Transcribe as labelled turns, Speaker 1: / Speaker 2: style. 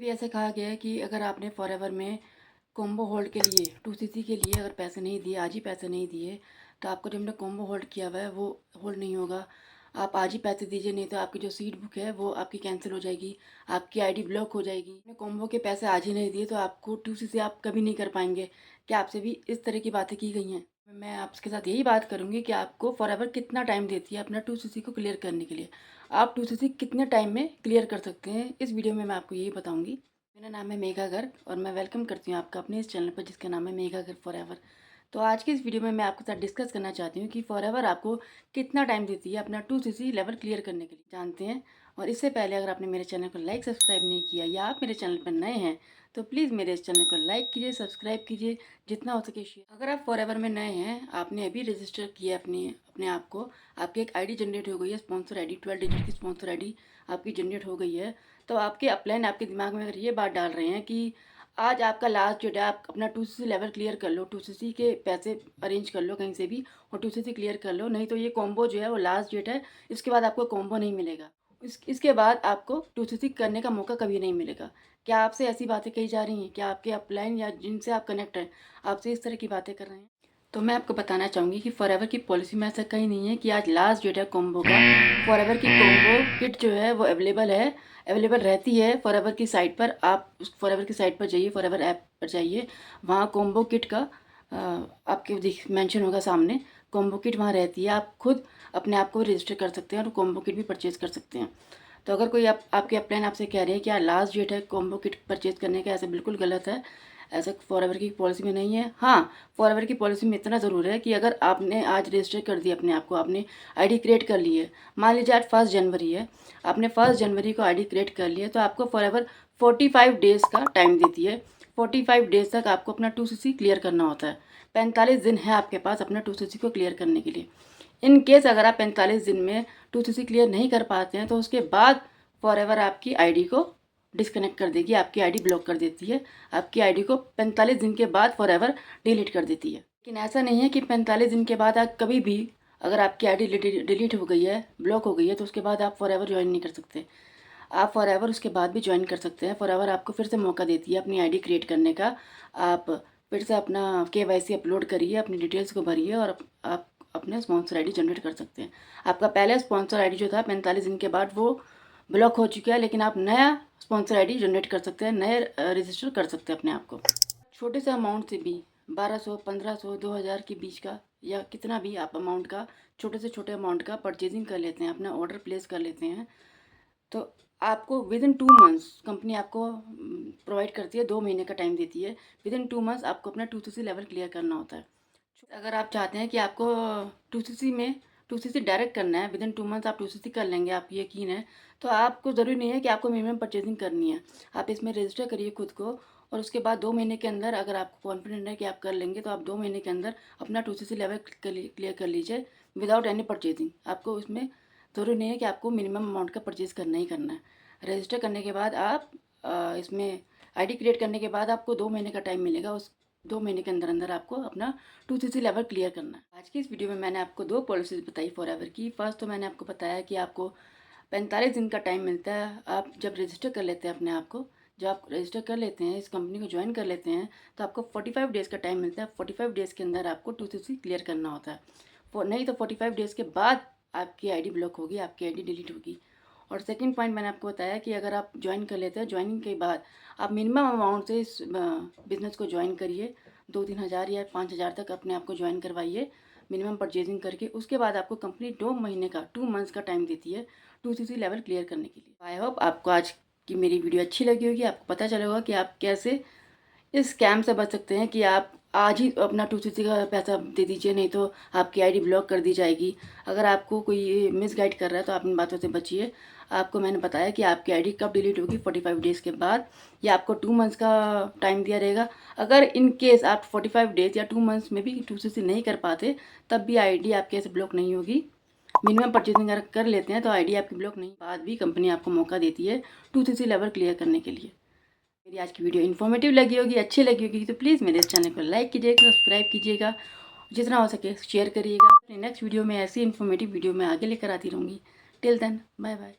Speaker 1: भी ऐसा कहा गया है कि अगर आपने फॉरएवर में कॉम्बो होल्ड के लिए 2cc के लिए अगर पैसे नहीं दिए, आज ही पैसे नहीं दिए, तो आपको जो हमने कॉम्बो होल्ड किया हुआ है वो होल्ड नहीं होगा। आप आज ही पैसे दीजिए, नहीं तो आपकी जो सीट बुक है वो आपकी कैंसिल हो जाएगी, आपकी आईडी ब्लॉक हो जाएगी। आपने कॉम्बो के पैसे आज ही नहीं दिए तो आपको 2cc आप कभी नहीं कर पाएंगे। क्या आपसे भी इस तरह की बातें की गई हैं? मैं आपके साथ यही बात करूंगी कि आपको फॉरएवर कितना टाइम देती है अपना 2cc को क्लियर करने के लिए। आप 2cc कितने टाइम में क्लियर कर सकते हैं, इस वीडियो में मैं आपको यही बताऊंगी। मेरा नाम है मेघा गर्ग और मैं वेलकम करती हूँ आपका अपने इस चैनल पर जिसका नाम है मेघा गर्ग फॉरएवर। तो आज की इस वीडियो में मैं आपके साथ डिस्कस करना चाहती हूँ कि फॉरएवर आपको कितना टाइम देती है अपना 2cc लेवल क्लियर करने के लिए, जानते हैं। और इससे पहले अगर आपने मेरे चैनल को लाइक सब्सक्राइब नहीं किया या आप मेरे चैनल पर नए हैं तो प्लीज़ मेरे इस चैनल को लाइक कीजिए, सब्सक्राइब कीजिए, जितना हो सके शेयर। अगर आप फॉरएवर में नए हैं, आपने अभी रजिस्टर किया अपने अपने आप को, आपकी एक आईडी जनरेट हो गई है, स्पॉन्सर आईडी 12 डिजिट की स्पॉन्सर आईडी आपकी जनरेट हो गई है, तो आपके अपलाइन आपके दिमाग में अगर ये बात डाल रहे हैं कि आज आपका लास्ट डेट है, आप अपना 2cc लेवल क्लियर कर लो, 2cc के पैसे अरेंज कर लो कहीं से भी और 2cc क्लियर कर लो, नहीं तो ये कॉम्बो जो है वो लास्ट डेट है, इसके बाद आपको कॉम्बो नहीं मिलेगा। इसके बाद आपको 2cc करने का मौका कभी नहीं मिलेगा। क्या आपसे ऐसी बातें कही जा रही हैं? क्या आपके अपलाइन या जिनसे आप कनेक्ट हैं आपसे इस तरह की बातें कर रहे हैं? तो मैं आपको बताना चाहूँगी कि फॉरएवर की पॉलिसी में ऐसा कहीं नहीं है कि आज लास्ट डेट है कॉम्बो का। फॉरएवर की कॉम्बो किट जो है वो अवेलेबल रहती है फॉरएवर की साइट पर। आप उस फॉरएवर की साइट पर जाइए, फॉरएवर ऐप पर जाइए, वहाँ कॉम्बो किट का आपके मेंशन होगा सामने, कॉम्बो किट वहाँ रहती है। आप खुद अपने आप को रजिस्टर कर सकते हैं और कॉम्बो किट भी परचेज़ कर सकते हैं। तो अगर कोई आपके अपलाइन आपसे कह रहे हैं कि यार लास्ट डेट है कॉम्बो किट परचेज़ करने का, ऐसा बिल्कुल गलत है। ऐसा फॉरएवर की पॉलिसी में नहीं है। हाँ, फॉरएवर की पॉलिसी में इतना ज़रूर है कि अगर आपने आज रजिस्टर कर दिया अपने आप को, आपने आईडी क्रिएट कर ली है, मान लीजिए आज 1 जनवरी है, आपने 1 जनवरी को आईडी क्रिएट कर लिया, तो आपको फॉरएवर 45 डेज़ का टाइम देती है। 45 डेज़ तक आपको अपना 2cc क्लियर करना होता है। 45 दिन है आपके पास अपना 2cc को क्लियर करने के लिए। इन केस अगर आप 45 दिन में 2cc क्लियर नहीं कर पाते हैं तो उसके बाद फॉरएवर आपकी आईडी को डिस्कनेक्ट कर देगी, आपकी आईडी ब्लॉक कर देती है, आपकी आईडी को 45 दिन के बाद फॉरएवर डिलीट कर देती है। लेकिन ऐसा नहीं है कि 45 दिन के बाद आप कभी भी, अगर आपकी आईडी डिलीट हो गई है, ब्लॉक हो गई है, तो उसके बाद आप फॉरएवर ज्वाइन नहीं कर सकते। आप फॉरएवर उसके बाद भी ज्वाइन कर सकते हैं। फॉरएवर आपको फिर से मौका देती है अपनी आईडी क्रिएट करने का। आप फिर से अपना KYC अपलोड करिए, अपनी डिटेल्स को भरिए और आप अपने स्पॉन्सर आईडी जनरेट कर सकते हैं। आपका पहले स्पॉन्सर आईडी जो था 45 दिन के बाद वो ब्लॉक हो चुका है, लेकिन आप नया स्पॉन्सर आईडी जनरेट कर सकते हैं, नए रजिस्टर कर सकते हैं अपने आप को। छोटे से अमाउंट से भी 1200, 1500, 2000 के बीच का या कितना भी आप अमाउंट का, छोटे से छोटे अमाउंट का परचेजिंग कर लेते हैं, अपना ऑर्डर प्लेस कर लेते हैं, तो आपको विद इन 2 मंथ्स कंपनी आपको प्रोवाइड करती है, 2 महीने का टाइम देती है। विद इन 2 मंथ्स आपको अपना 2cc लेवल क्लियर करना होता है। अगर आप चाहते हैं कि आपको 2cc डायरेक्ट करना है, विद इन 2 मंथ्स आप 2cc कर लेंगे, आपको यकीन है, तो आपको ज़रूरी नहीं है कि आपको मिनिमम परचेजिंग करनी है। आप इसमें रजिस्टर करिए खुद को और उसके बाद 2 महीने के अंदर अगर आपको कॉन्फिडेंट है कि आप कर लेंगे, तो आप 2 महीने के अंदर अपना 2cc लेवल क्लियर कर लीजिए विदाउट एनी परचेजिंग। आपको उसमें ज़रूरी नहीं है कि आपको मिनिमम अमाउंट का परचेज़ करना ही करना है। रजिस्टर करने के बाद आप इसमें आईडी क्रिएट करने के बाद आपको 2 महीने का टाइम मिलेगा। उस 2 महीने के अंदर अंदर आपको अपना 2cc लेवल क्लियर करना है। आज की इस वीडियो में मैंने आपको 2 पॉलिसीज़ बताई फॉरएवर की। फर्स्ट तो मैंने आपको बताया कि आपको 45 दिन का टाइम मिलता है। आप जब रजिस्टर कर लेते हैं अपने आप को, जब आप रजिस्टर कर लेते हैं, इस कंपनी को ज्वाइन कर लेते हैं, तो आपको 45 डेज़ का टाइम मिलता है। 45 डेज़ के अंदर आपको 2cc क्लियर करना होता है। नहीं तो 45 डेज़ के बाद आपकी आईडी ब्लॉक होगी, आपकी आईडी डिलीट होगी। और सेकंड पॉइंट मैंने आपको बताया कि अगर आप ज्वाइन कर लेते हैं, ज्वाइनिंग के बाद आप मिनिमम अमाउंट से इस बिज़नेस को ज्वाइन करिए। 2-3 हज़ार या 5 हज़ार तक अपने आप को ज्वाइन करवाइए मिनिमम परचेजिंग करके। उसके बाद आपको कंपनी 2 महीने का 2 मंथ्स का टाइम देती है 2cc लेवल क्लियर करने के लिए। आई होप आपको आज की मेरी वीडियो अच्छी लगी होगी, आपको पता चला होगा कि आप कैसे इस स्कैम से बच सकते हैं कि आप आज ही अपना 2cc का पैसा दे दीजिए, नहीं तो आपकी आईडी ब्लॉक कर दी जाएगी। अगर आपको कोई मिसगाइड कर रहा है तो आप इन बातों से बचिए। आपको मैंने बताया कि आपकी आईडी कब डिलीट होगी, 45 डेज़ के बाद, या आपको 2 मंथ्स का टाइम दिया रहेगा। अगर इन केस आप 45 डेज़ या 2 मंथ्स में भी 2cc नहीं कर पाते, तब भी आईडी आपके ऐसे ब्लॉक नहीं होगी। मिनिमम परचेजिंग अगर कर लेते हैं तो आईडी आपकी ब्लॉक नहीं, बाद भी कंपनी आपको मौका देती है 2cc लेवल क्लियर करने के लिए। मेरी आज की वीडियो इन्फॉर्मेटिव लगी होगी, अच्छी लगी होगी, तो प्लीज़ मेरे इस चैनल को लाइक कीजिएगा, सब्सक्राइब कीजिएगा, जितना हो सके शेयर करिएगा। अपनी नेक्स्ट वीडियो में ऐसी इन्फॉर्मेटिव वीडियो मैं आगे लेकर आती रहूँगी। Till then, bye bye.